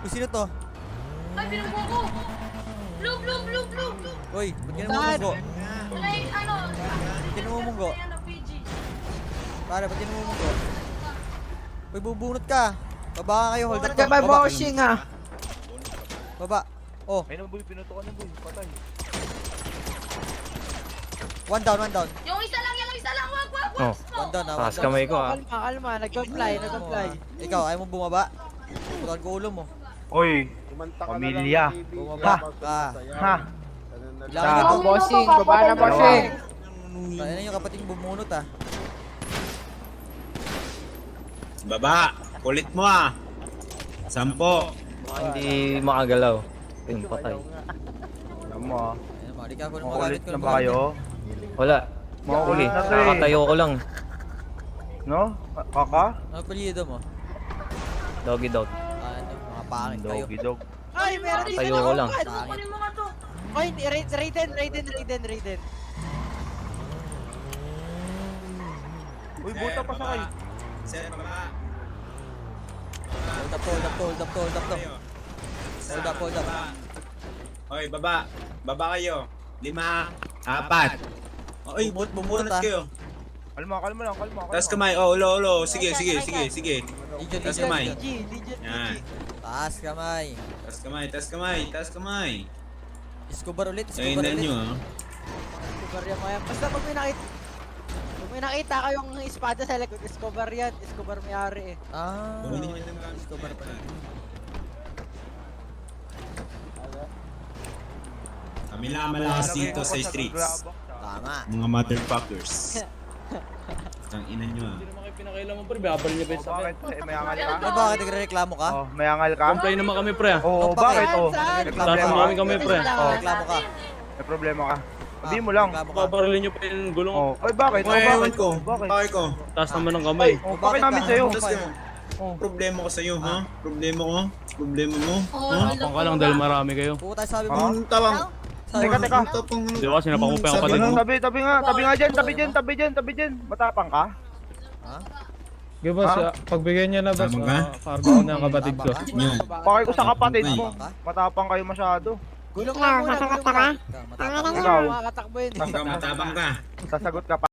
Uy, sino to? Ay, binubuo ko! Blue! Uy, ba't kinamumunggo? Alay, ano? Kinamumunggo? Ano, PG. Pare, ba't kinamumunggo? Uy, bubunot ka. Baba ka kayo, hold up Ano ka. ka ba, Baba. bossing ah? Baba. Oh, Ay na boy, pinuto ka na boy, patay. one down. Yung isa lang, wag! Oh. One down, one Taas down. kamay ko ah. Kalma, nag-comply. Ikaw, ayaw mo bumaba? Putan ko ulo mo. Oy, pamilya. Bumaba ka. Ha? Kailangan ka to. Bossing, baba na bossing. Tayo na yung kapatid bumunot ah. Baba, kulit mo ah. 10. Hindi makagalaw. Ayun, patay. Alam mo ah. Ayun mo, di ka ako nang Makulit magalit ko na ng ba kayo? Wala. Makulit na to eh. Nakatayo ko lang. No? Kaka? Ano apelyido mo? Doggy dog. Ano, mga pangit kayo. Doggy dog. Ay, meron dito Tayo na ko lang. Kunin mo nga to. Ay, Raiden. Uy, buta pa sa kayo. Sir, baba. Hold up to. Hold up. Oy, baba. Baba kayo. 5, 4. Oy, bumunot ah. kayo. Kalma lang. Taas kamay. Oh, ulo. Sige. Legion. Taas kamay. Legit. Yan. Taas kamay. Taas kamay. Escobar ulit. Kainan nyo ah. Escobar yan mo yan. Basta pag may nakita kayong espada sa likod, Escobar yan. Escobar may-ari eh. Ah, Kunin nyo yung gamit. Escobar pala. Kami lang malakas dito sa streets. Tama. Mga motherfuckers. Tang ina nyo ah. Hindi naman kayo pinakailangan pre, babal niya ba yung sakit? Bakit? May angal ka? Ano bakit nagreklamo ka? Oh, may angal ka? Complain naman kami pre. Oo, bakit? Oh, may Reklamo problema ka? Kami kami pre. Oh. Reklamo ka? May problema ka. Sabihin mo lang. Reklamo ka? Babarilin niyo pa yung gulong. Oh, ay bakit? Oy, ewan ko. Bakit? Bakit ko? Taas naman ng kamay. Oh, bakit namin ka? sa'yo? Ano Tapos pa ka. Oh. Problema ko sa'yo, ha? Problema ko? Problema mo? Ha? Tapang ka lang dahil marami kayo. Puta sabi mo. Ah? Ang tawang. Teka. Di ba, sinapang mo pa yung kapatid mo. Tabi nga dyan. Matapang ka? Ha? Okay, boss. Ha? Pagbigyan niya na, boss. Tama ka? Cargo ko na ang kapatid ko. Yan. Pakay ko sa kapatid mo. Tama ka? Matapang kayo masyado. Gulong lang muna, gulong lang. Matapang Ikaw. Makakatakbo yun eh. Ikaw matabang ka. Sasagot ka pa.